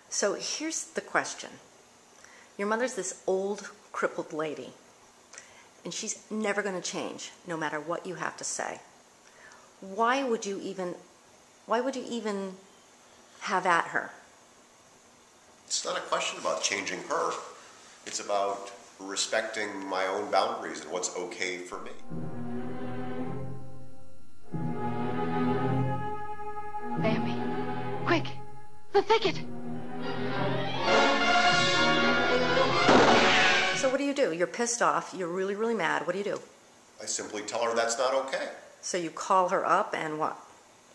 So here's the question. Your mother's this old, crippled lady, and she's never going to change, no matter what you have to say. Why would you even have at her? It's not a question about changing her. It's about respecting my own boundaries and what's okay for me. Bambi, quick, the thicket! So what do? You're pissed off, you're really, really mad. What do you do? I simply tell her that's not okay. So you call her up and what?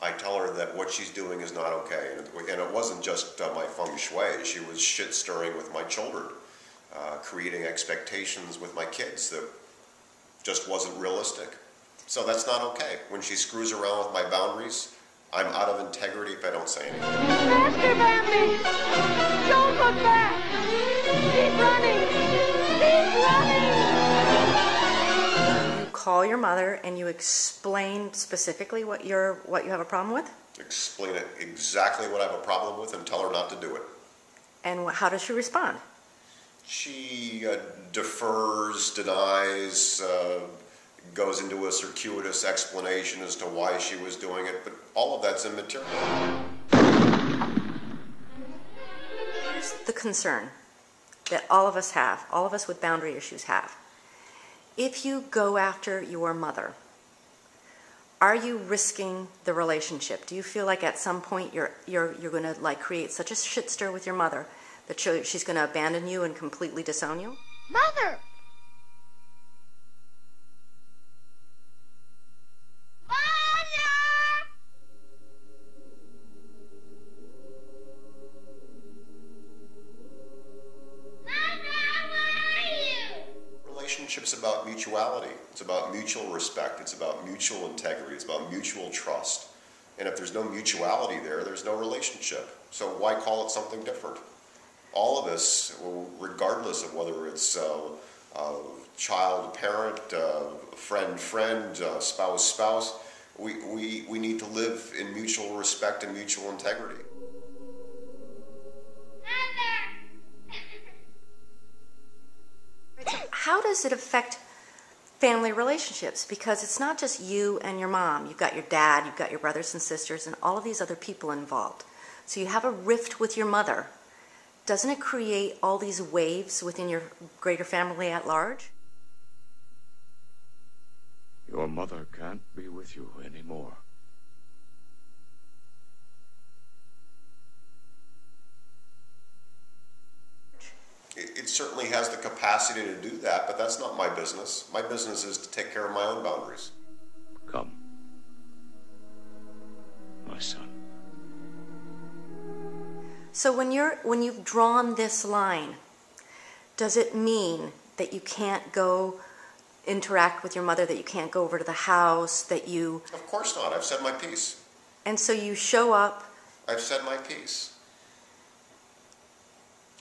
I tell her that what she's doing is not okay. And it wasn't just my feng shui. She was shit-stirring with my children, creating expectations with my kids that just wasn't realistic. So that's not okay. When she screws around with my boundaries, I'm out of integrity if I don't say anything. Faster, Bambi! Don't look back! Keep running! Keep running! Call your mother and you explain specifically what you have a problem with? Explain it exactly what I have a problem with and tell her not to do it. And how does she respond? She defers, denies, goes into a circuitous explanation as to why she was doing it, but all of that's immaterial. Here's the concern that all of us with boundary issues have. If you go after your mother, are you risking the relationship? Do you feel like at some point you're going to like create such a shit stir with your mother that she's going to abandon you and completely disown you? Mother! Relationship's about mutuality. It's about mutual respect. It's about mutual integrity. It's about mutual trust. And if there's no mutuality there, there's no relationship. So why call it something different? All of us, regardless of whether it's child, parent, friend, spouse, we need to live in mutual respect and mutual integrity. How does it affect family relationships? Because it's not just you and your mom. You've got your dad, you've got your brothers and sisters, and all of these other people involved. So you have a rift with your mother. Doesn't it create all these waves within your greater family at large? Your mother can't be with you anymore. It certainly has the capacity to do that, but that's not my business. My business is to take care of my own boundaries. Come, my son. So when you've drawn this line, does it mean that you can't go interact with your mother, that you can't go over to the house, that you... Of course not. I've said my piece. And so you show up... I've said my piece.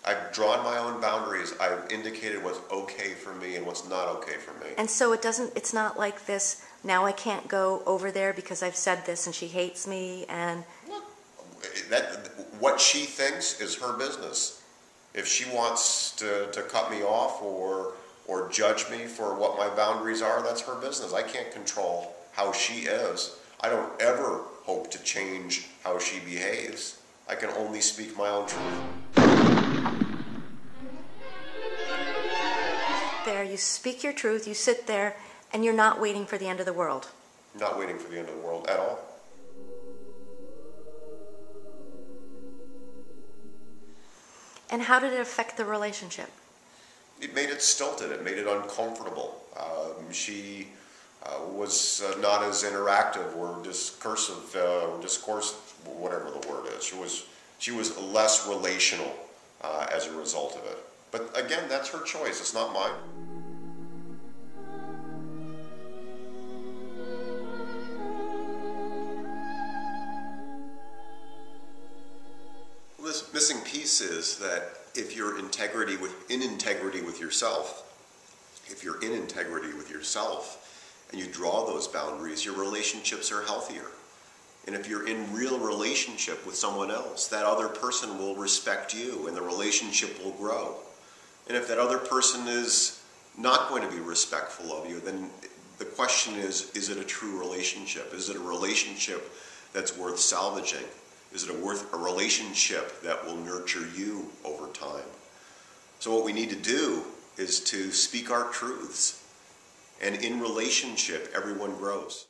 I've drawn my own boundaries. I've indicated what's okay for me and what's not okay for me. And so it's not like this, now I can't go over there because I've said this and she hates me and... What she thinks is her business. If she wants to cut me off or judge me for what my boundaries are, that's her business. I can't control how she is. I don't ever hope to change how she behaves. I can only speak my own truth. There, you speak your truth, you sit there, and you're not waiting for the end of the world. I'm not waiting for the end of the world at all. And how did it affect the relationship? It made it stilted. It made it uncomfortable. She was not as interactive or discursive, whatever the word is. She was less relational as a result of it. But again, that's her choice. It's not mine. This missing piece is that if you're in integrity with yourself, and you draw those boundaries, your relationships are healthier. And if you're in real relationship with someone else, that other person will respect you and the relationship will grow. And if that other person is not going to be respectful of you, then the question is it a true relationship? Is it a relationship that's worth salvaging? Is it a relationship that will nurture you over time? So what we need to do is to speak our truths. And in relationship, everyone grows.